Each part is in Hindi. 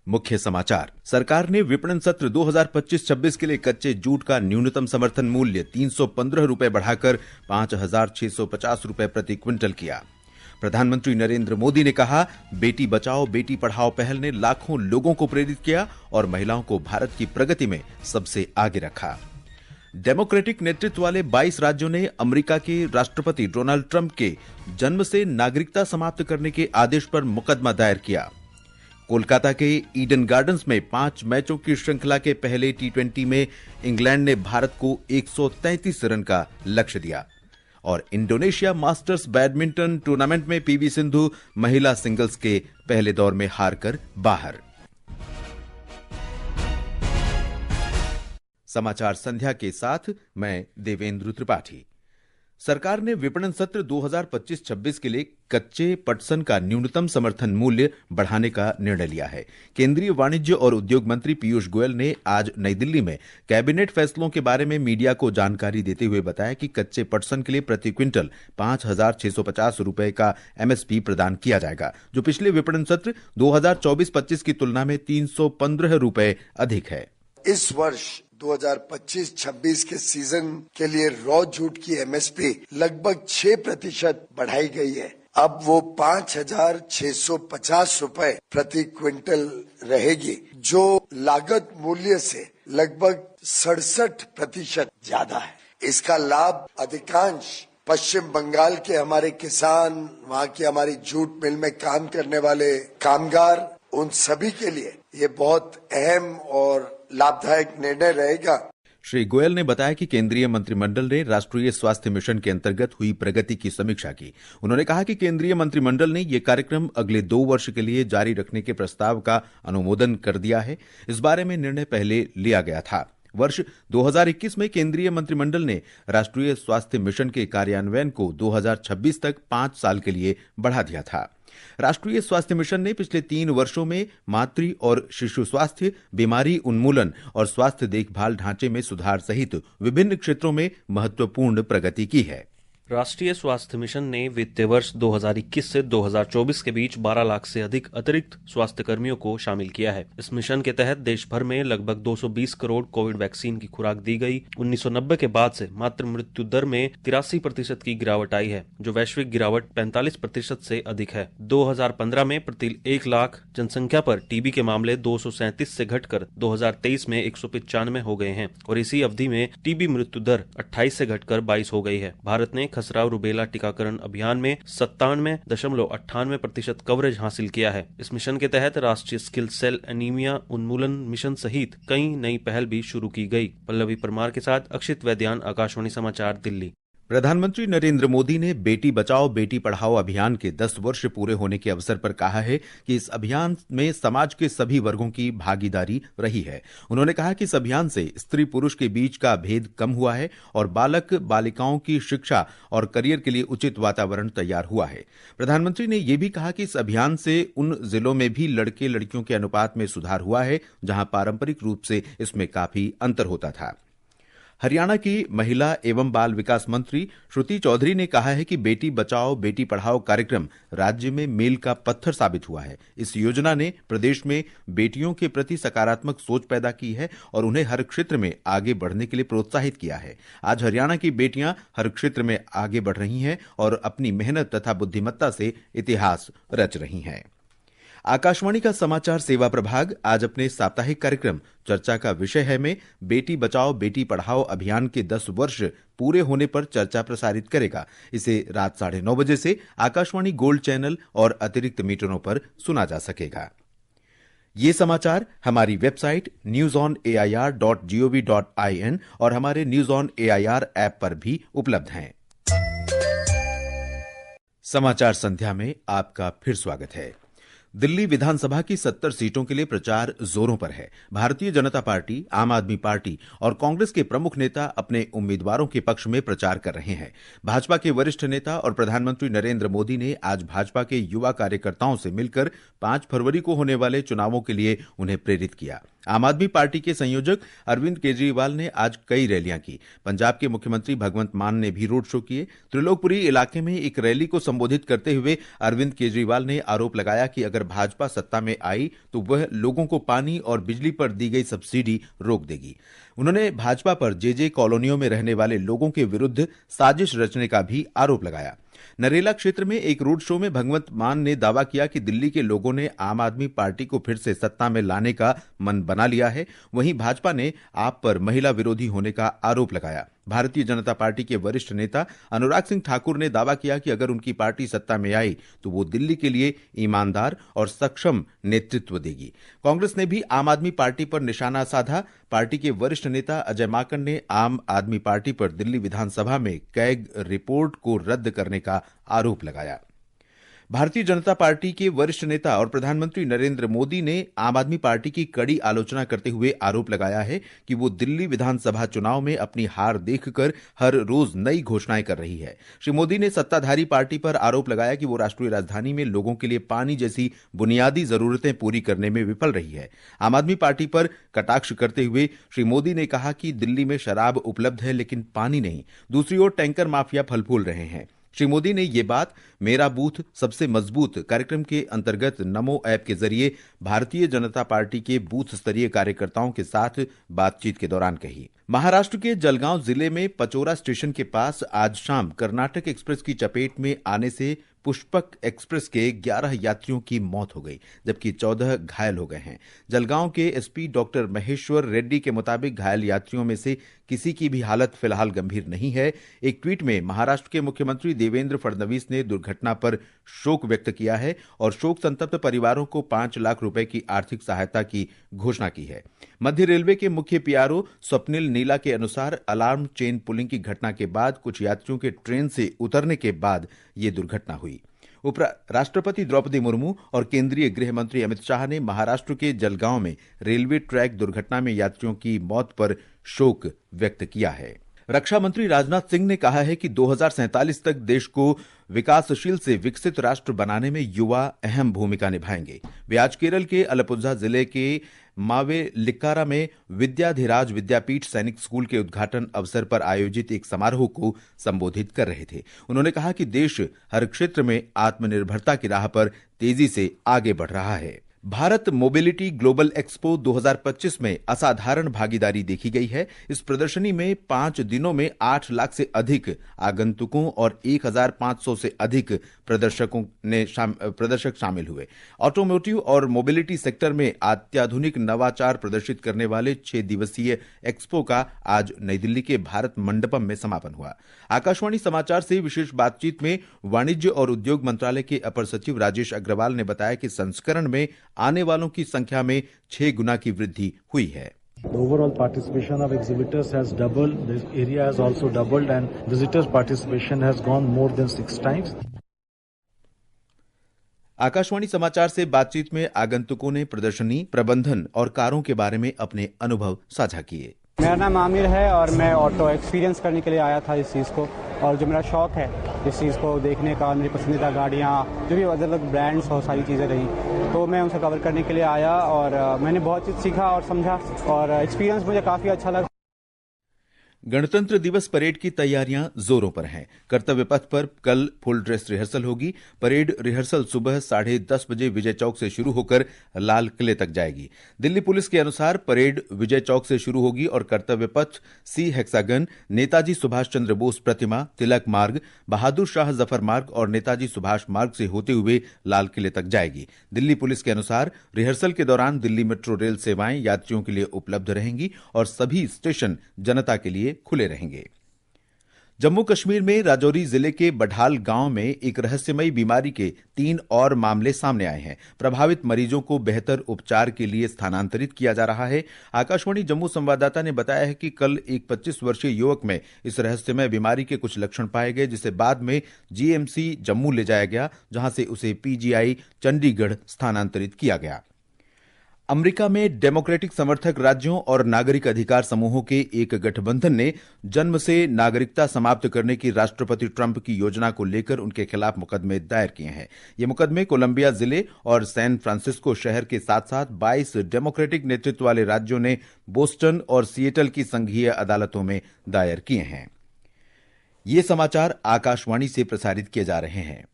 मुख्य समाचार। सरकार ने विपणन सत्र 2025-26 के लिए कच्चे जूट का न्यूनतम समर्थन मूल्य 315 रुपए बढ़ाकर 5,650 रुपए प्रति क्विंटल किया। प्रधानमंत्री नरेंद्र मोदी ने कहा, बेटी बचाओ बेटी पढ़ाओ पहल ने लाखों लोगों को प्रेरित किया और महिलाओं को भारत की प्रगति में सबसे आगे रखा। डेमोक्रेटिक नेतृत्व वाले 22 राज्यों ने अमेरिका के राष्ट्रपति डोनाल्ड ट्रंप के जन्म से नागरिकता समाप्त करने के आदेश पर मुकदमा दायर किया। कोलकाता के ईडन गार्डन्स में 5 मैचों की श्रृंखला के पहले T20 में इंग्लैंड ने भारत को 133 रन का लक्ष्य दिया। और इंडोनेशिया मास्टर्स बैडमिंटन टूर्नामेंट में पीवी सिंधु महिला सिंगल्स के पहले दौर में हारकर बाहर। समाचार संध्या के साथ मैं देवेंद्र त्रिपाठी। सरकार ने विपणन सत्र 2025-26 के लिए कच्चे पटसन का न्यूनतम समर्थन मूल्य बढ़ाने का निर्णय लिया है। केंद्रीय वाणिज्य और उद्योग मंत्री पीयूष गोयल ने आज नई दिल्ली में कैबिनेट फैसलों के बारे में मीडिया को जानकारी देते हुए बताया कि कच्चे पटसन के लिए प्रति क्विंटल 5,650 रुपए का एमएसपी प्रदान किया जाएगा, जो पिछले विपणन सत्र 2024-25 की तुलना में 315 रुपए अधिक है। इस वर्ष 2025-26 के सीजन के लिए रॉ जूट की एमएसपी लगभग 6% बढ़ाई गई है। अब वो 5,650 रुपए प्रति क्विंटल रहेगी, जो लागत मूल्य से लगभग 67% ज्यादा है। इसका लाभ अधिकांश पश्चिम बंगाल के हमारे किसान, वहाँ की हमारी जूट मिल में काम करने वाले कामगार, उन सभी के लिए ये बहुत अहम और लाभदायक निर्णय रहेगा। श्री गोयल ने बताया कि केंद्रीय मंत्रिमंडल ने राष्ट्रीय स्वास्थ्य मिशन के अंतर्गत हुई प्रगति की समीक्षा की। उन्होंने कहा कि केंद्रीय मंत्रिमंडल ने यह कार्यक्रम अगले 2 वर्ष के लिए जारी रखने के प्रस्ताव का अनुमोदन कर दिया है। इस बारे में निर्णय पहले लिया गया था। वर्ष 2021 में केंद्रीय मंत्रिमंडल ने राष्ट्रीय स्वास्थ्य मिशन के कार्यान्वयन को 2026 तक 5 साल के लिए बढ़ा दिया था। राष्ट्रीय स्वास्थ्य मिशन ने पिछले 3 वर्षों में मातृ और शिशु स्वास्थ्य, बीमारी उन्मूलन और स्वास्थ्य देखभाल ढांचे में सुधार सहित विभिन्न क्षेत्रों में महत्वपूर्ण प्रगति की है। राष्ट्रीय स्वास्थ्य मिशन ने वित्तीय वर्ष 2021 से 2024 के बीच 12 लाख से अधिक अतिरिक्त स्वास्थ्य कर्मियों को शामिल किया है। इस मिशन के तहत देश भर में लगभग 220 करोड़ कोविड वैक्सीन की खुराक दी गई। 1990 के बाद से मातृ मृत्यु दर में 83% की गिरावट आई है, जो वैश्विक गिरावट 45% से अधिक है। 2015 में प्रति 1 लाख जनसंख्या पर टीबी के मामले 237 से घटकर 2023 में 195 हो गए हैं और इसी अवधि में टीबी मृत्यु दर 28 से घटकर 22 हो गई है। भारत ने खसरा रूबेला टीकाकरण अभियान में 97.98% कवरेज हासिल किया है। इस मिशन के तहत राष्ट्रीय स्किल सेल एनीमिया उन्मूलन मिशन सहित कई नई पहल भी शुरू की गई। पल्लवी परमार के साथ अक्षित वैद्यान, आकाशवाणी समाचार, दिल्ली। प्रधानमंत्री नरेंद्र मोदी ने बेटी बचाओ बेटी पढ़ाओ अभियान के 10 वर्ष पूरे होने के अवसर पर कहा है कि इस अभियान में समाज के सभी वर्गों की भागीदारी रही है। उन्होंने कहा कि इस अभियान से स्त्री पुरुष के बीच का भेद कम हुआ है और बालक बालिकाओं की शिक्षा और करियर के लिए उचित वातावरण तैयार हुआ है। प्रधानमंत्री ने यह भी कहा कि इस अभियान से उन जिलों में भी लड़के लड़कियों के अनुपात में सुधार हुआ है जहां पारंपरिक रूप से इसमें काफी अंतर होता था। हरियाणा की महिला एवं बाल विकास मंत्री श्रुति चौधरी ने कहा है कि बेटी बचाओ बेटी पढ़ाओ कार्यक्रम राज्य में मील का पत्थर साबित हुआ है। इस योजना ने प्रदेश में बेटियों के प्रति सकारात्मक सोच पैदा की है और उन्हें हर क्षेत्र में आगे बढ़ने के लिए प्रोत्साहित किया है। आज हरियाणा की बेटियां हर क्षेत्र में आगे बढ़ रही हैं और अपनी मेहनत तथा बुद्धिमत्ता से इतिहास रच रही हैं। आकाशवाणी का समाचार सेवा प्रभाग आज अपने साप्ताहिक कार्यक्रम चर्चा का विषय है में बेटी बचाओ बेटी पढ़ाओ अभियान के 10 वर्ष पूरे होने पर चर्चा प्रसारित करेगा। इसे रात 9:30 बजे से आकाशवाणी गोल्ड चैनल और अतिरिक्त मीटरों पर सुना जा सकेगा। ये समाचार हमारी वेबसाइट newsonair.gov.in और हमारे न्यूज ऑन एआईआर ऐप पर भी उपलब्ध हैं। समाचार संध्या में आपका फिर स्वागत है। दिल्ली विधानसभा की 70 सीटों के लिए प्रचार जोरों पर है। भारतीय जनता पार्टी, आम आदमी पार्टी और कांग्रेस के प्रमुख नेता अपने उम्मीदवारों के पक्ष में प्रचार कर रहे हैं। भाजपा के वरिष्ठ नेता और प्रधानमंत्री नरेंद्र मोदी ने आज भाजपा के युवा कार्यकर्ताओं से मिलकर 5 फरवरी को होने वाले चुनावों के लिए उन्हें प्रेरित किया। आम आदमी पार्टी के संयोजक अरविंद केजरीवाल ने आज कई रैलियां की। पंजाब के मुख्यमंत्री भगवंत मान ने भी रोड शो किए। त्रिलोकपुरी इलाके में एक रैली को संबोधित करते हुए अरविंद केजरीवाल ने आरोप लगाया कि अगर भाजपा सत्ता में आई तो वह लोगों को पानी और बिजली पर दी गई सब्सिडी रोक देगी। उन्होंने भाजपा पर जेजे कॉलोनियों में रहने वाले लोगों के विरुद्ध साजिश रचने का भी आरोप लगाया। नरेला क्षेत्र में एक रोड शो में भगवंत मान ने दावा किया कि दिल्ली के लोगों ने आम आदमी पार्टी को फिर से सत्ता में लाने का मन बना लिया है। वहीं भाजपा ने आप पर महिला विरोधी होने का आरोप लगाया। भारतीय जनता पार्टी के वरिष्ठ नेता अनुराग सिंह ठाकुर ने दावा किया कि अगर उनकी पार्टी सत्ता में आई तो वो दिल्ली के लिए ईमानदार और सक्षम नेतृत्व देगी। कांग्रेस ने भी आम आदमी पार्टी पर निशाना साधा। पार्टी के वरिष्ठ नेता अजय माकन ने आम आदमी पार्टी पर दिल्ली विधानसभा में कैग रिपोर्ट को रद्द करने का आरोप लगाया। भारतीय जनता पार्टी के वरिष्ठ नेता और प्रधानमंत्री नरेंद्र मोदी ने आम आदमी पार्टी की कड़ी आलोचना करते हुए आरोप लगाया है कि वो दिल्ली विधानसभा चुनाव में अपनी हार देखकर हर रोज नई घोषणाएं कर रही है। श्री मोदी ने सत्ताधारी पार्टी पर आरोप लगाया कि वो राष्ट्रीय राजधानी में लोगों के लिए पानी जैसी बुनियादी जरूरतें पूरी करने में विफल रही है। आम आदमी पार्टी पर कटाक्ष करते हुए श्री मोदी ने कहा कि दिल्ली में शराब उपलब्ध है लेकिन पानी नहीं। दूसरी ओर टैंकर माफिया फल फूल रहे हैं। श्री मोदी ने ये बात मेरा बूथ सबसे मजबूत कार्यक्रम के अंतर्गत नमो ऐप के जरिए भारतीय जनता पार्टी के बूथ स्तरीय कार्यकर्ताओं के साथ बातचीत के दौरान कही। महाराष्ट्र के जलगांव जिले में पचोरा स्टेशन के पास आज शाम कर्नाटक एक्सप्रेस की चपेट में आने से पुष्पक एक्सप्रेस के 11 यात्रियों की मौत हो गई, जबकि 14 घायल हो गए हैं। जलगांव के एसपी डॉक्टर महेश्वर रेड्डी के मुताबिक घायल यात्रियों में से किसी की भी हालत फिलहाल गंभीर नहीं है। एक ट्वीट में महाराष्ट्र के मुख्यमंत्री देवेंद्र फडणवीस ने दुर्घटना पर शोक व्यक्त किया है और शोक संतप्त परिवारों को 5 लाख रुपए की आर्थिक सहायता की घोषणा की है। मध्य रेलवे के मुख्य पीआरओ स्वप्निल नीला के अनुसार अलार्म चेन पुलिंग की घटना के बाद कुछ यात्रियों के ट्रेन से उतरने के बाद ये दुर्घटना हुई। उपराष्ट्रपति द्रौपदी मुर्मू और केंद्रीय गृह मंत्री अमित शाह ने महाराष्ट्र के जलगांव में रेलवे ट्रैक दुर्घटना में यात्रियों की मौत पर शोक व्यक्त किया है। रक्षा मंत्री राजनाथ सिंह ने कहा है कि 2047 तक देश को विकासशील से विकसित राष्ट्र बनाने में युवा अहम भूमिका निभाएंगे। वे आज केरल के अलपुझा जिले के मावेलिक्कारा में विद्याधिराज विद्यापीठ सैनिक स्कूल के उद्घाटन अवसर पर आयोजित एक समारोह को संबोधित कर रहे थे। उन्होंने कहा कि देश हर क्षेत्र में आत्मनिर्भरता की राह पर तेजी से आगे बढ़ रहा है। भारत मोबिलिटी ग्लोबल एक्सपो 2025 में असाधारण भागीदारी देखी गई है। इस प्रदर्शनी में 5 दिनों में 8 लाख से अधिक आगंतुकों और 1500 से अधिक प्रदर्शक शामिल हुए। ऑटोमोटिव और मोबिलिटी सेक्टर में अत्याधुनिक नवाचार प्रदर्शित करने वाले 6 दिवसीय एक्सपो का आज नई दिल्ली के भारत मंडपम में समापन हुआ। आकाशवाणी समाचार से विशेष बातचीत में वाणिज्य और उद्योग मंत्रालय के अपर सचिव राजेश अग्रवाल ने बताया कि संस्करण में आने वालों की संख्या में 6 गुना की वृद्धि हुई है। The overall participation of exhibitors has doubled. This area has also doubled, and visitors' participation has gone more than 6 times. Akashvani समाचार से बातचीत में आगंतुकों ने प्रदर्शनी, प्रबंधन और कारों के बारे में अपने अनुभव साझा किए। मेरा नाम आमिर है और मैं ऑटो एक्सपीरियंस करने के लिए आया था इस चीज़ को, और जो मेरा शौक है इस चीज़ को देखने का, मेरी पसंदीदा गाड़ियाँ जो भी अलग अलग ब्रांड्स और सारी चीज़ें रही, तो मैं उसे कवर करने के लिए आया और मैंने बहुत चीज़ सीखा और समझा और एक्सपीरियंस मुझे काफ़ी अच्छा लगा। गणतंत्र दिवस परेड की तैयारियां जोरों पर हैं। कर्तव्य पथ पर कल फुल ड्रेस रिहर्सल होगी। परेड रिहर्सल सुबह 10:30 बजे विजय चौक से शुरू होकर लाल किले तक जाएगी। दिल्ली पुलिस के अनुसार परेड विजय चौक से शुरू होगी और कर्तव्य पथ सी हेक्सागन, नेताजी सुभाष चंद्र बोस प्रतिमा, तिलक मार्ग, बहादुर शाह जफर मार्ग और नेताजी सुभाष मार्ग से होते हुए लाल किले तक जाएगी। दिल्ली पुलिस के अनुसार रिहर्सल के दौरान दिल्ली मेट्रो रेल सेवाएं यात्रियों के लिए उपलब्ध रहेंगी और सभी स्टेशन जनता के लिए खुले रहेंगे। जम्मू कश्मीर में राजौरी जिले के बढ़ाल गांव में एक रहस्यमयी बीमारी के 3 और मामले सामने आए हैं। प्रभावित मरीजों को बेहतर उपचार के लिए स्थानांतरित किया जा रहा है। आकाशवाणी जम्मू संवाददाता ने बताया है कि कल एक 25 वर्षीय युवक में इस रहस्यमय बीमारी के कुछ लक्षण पाए गए, जिसे बाद में जीएमसी जम्मू ले जाया गया, जहां से उसे पीजीआई चंडीगढ़ स्थानांतरित किया गया। अमेरिका में डेमोक्रेटिक समर्थक राज्यों और नागरिक अधिकार समूहों के एक गठबंधन ने जन्म से नागरिकता समाप्त करने की राष्ट्रपति ट्रंप की योजना को लेकर उनके खिलाफ मुकदमे दायर किए हैं। ये मुकदमे कोलंबिया जिले और सैन फ्रांसिस्को शहर के साथ साथ 22 डेमोक्रेटिक नेतृत्व वाले राज्यों ने बोस्टन और सिएटल की संघीय अदालतों में दायर किए हैं। ये समाचार आकाशवाणी से प्रसारित किए जा रहे हैं।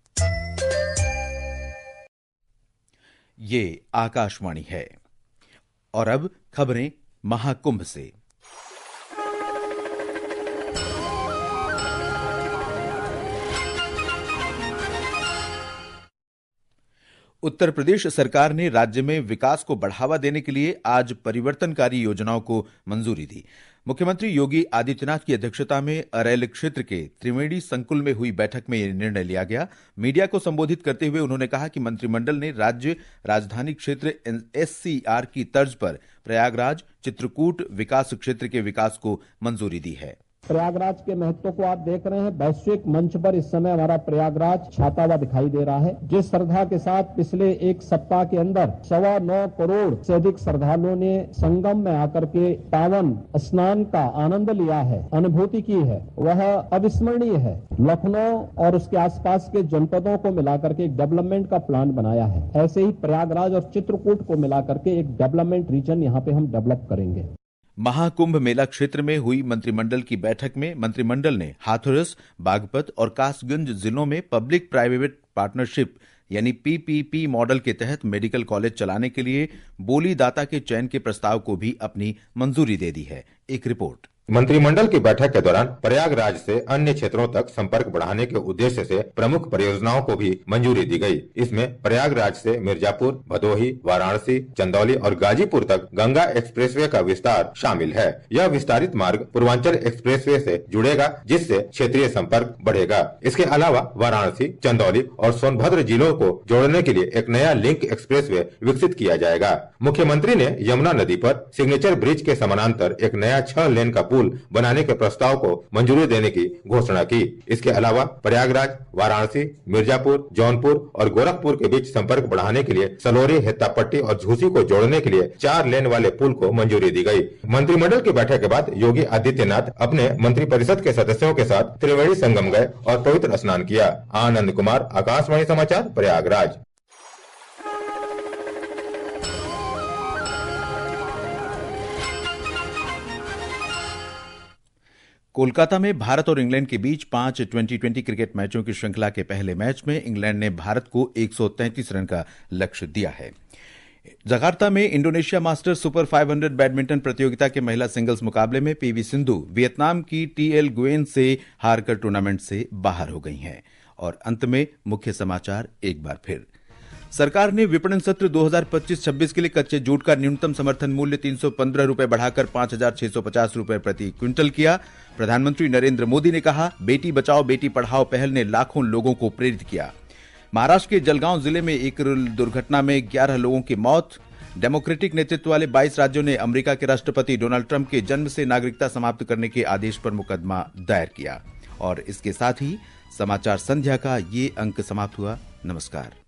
ये आकाशवाणी है और अब खबरें महाकुंभ से। उत्तर प्रदेश सरकार ने राज्य में विकास को बढ़ावा देने के लिए आज परिवर्तनकारी योजनाओं को मंजूरी दी। मुख्यमंत्री योगी आदित्यनाथ की अध्यक्षता में अरैल क्षेत्र के त्रिवेणी संकुल में हुई बैठक में यह निर्णय लिया गया। मीडिया को संबोधित करते हुए उन्होंने कहा कि मंत्रिमंडल ने राज्य राजधानी क्षेत्र SCR की तर्ज पर प्रयागराज चित्रकूट विकास क्षेत्र के विकास को मंजूरी दी है। प्रयागराज के महत्व को आप देख रहे हैं। वैश्विक मंच पर इस समय हमारा प्रयागराज छाता हुआ दिखाई दे रहा है। जिस श्रद्धा के साथ पिछले एक सप्ताह के अंदर 9.25 करोड़ से अधिक श्रद्धालुओं ने संगम में आकर के पावन स्नान का आनंद लिया है, अनुभूति की है, वह अविस्मरणीय है। लखनऊ और उसके आसपास के जनपदों को मिलाकर के एक डेवलपमेंट का प्लान बनाया है। ऐसे ही प्रयागराज और चित्रकूट को मिलाकर के एक डेवलपमेंट रीजन यहाँ पे हम डेवलप करेंगे। महाकुंभ मेला क्षेत्र में हुई मंत्रिमंडल की बैठक में मंत्रिमंडल ने हाथरस, बागपत और कासगंज जिलों में पब्लिक प्राइवेट पार्टनरशिप यानी PPP मॉडल के तहत मेडिकल कॉलेज चलाने के लिए बोलीदाता के चयन के प्रस्ताव को भी अपनी मंजूरी दे दी है। एक रिपोर्ट। मंत्रिमंडल की बैठक के दौरान प्रयागराज से अन्य क्षेत्रों तक संपर्क बढ़ाने के उद्देश्य से प्रमुख परियोजनाओं को भी मंजूरी दी गई। इसमें प्रयागराज से मिर्जापुर, भदोही, वाराणसी, चंदौली और गाजीपुर तक गंगा एक्सप्रेसवे का विस्तार शामिल है। यह विस्तारित मार्ग पूर्वांचल एक्सप्रेसवे से जुड़ेगा, जिससे क्षेत्रीय संपर्क बढ़ेगा। इसके अलावा वाराणसी, चंदौली और सोनभद्र जिलों को जोड़ने के लिए एक नया लिंक एक्सप्रेसवे विकसित किया जाएगा। मुख्यमंत्री ने यमुना नदी पर सिग्नेचर ब्रिज के समानांतर एक नया 6 लेन का बनाने के प्रस्ताव को मंजूरी देने की घोषणा की। इसके अलावा प्रयागराज, वाराणसी, मिर्जापुर, जौनपुर और गोरखपुर के बीच संपर्क बढ़ाने के लिए सलोरी, हेत्तापट्टी और झूसी को जोड़ने के लिए 4 लेन वाले पुल को मंजूरी दी गई। मंत्रिमंडल की बैठक के बाद योगी आदित्यनाथ अपने मंत्रिपरिषद के सदस्यों के साथ त्रिवेणी संगम गए और पवित्र स्नान किया। आनंद कुमार, आकाशवाणी समाचार, प्रयागराज। कोलकाता में भारत और इंग्लैंड के बीच 5 T20 क्रिकेट मैचों की श्रृंखला के पहले मैच में इंग्लैंड ने भारत को 133 रन का लक्ष्य दिया है। जकार्ता में इंडोनेशिया मास्टर्स सुपर 500 बैडमिंटन प्रतियोगिता के महिला सिंगल्स मुकाबले में PV सिंधु वियतनाम की TL गुएन से हारकर टूर्नामेंट से बाहर हो गई हैं। और अंत में मुख्य समाचार एक बार फिर। सरकार ने विपणन सत्र 2025-26 के लिए कच्चे जूट का न्यूनतम समर्थन मूल्य 315 रुपए बढ़ाकर 5,650 रुपए प्रति क्विंटल किया। प्रधानमंत्री नरेंद्र मोदी ने कहा, बेटी बचाओ बेटी पढ़ाओ पहल ने लाखों लोगों को प्रेरित किया। महाराष्ट्र के जलगांव जिले में एक दुर्घटना में 11 लोगों की मौत। डेमोक्रेटिक नेतृत्व वाले 22 राज्यों ने अमेरिका के राष्ट्रपति डोनाल्ड ट्रंप के जन्म से नागरिकता समाप्त करने के आदेश पर मुकदमा दायर किया। और इसके साथ ही समाचार संध्या का ये अंक समाप्त हुआ। नमस्कार।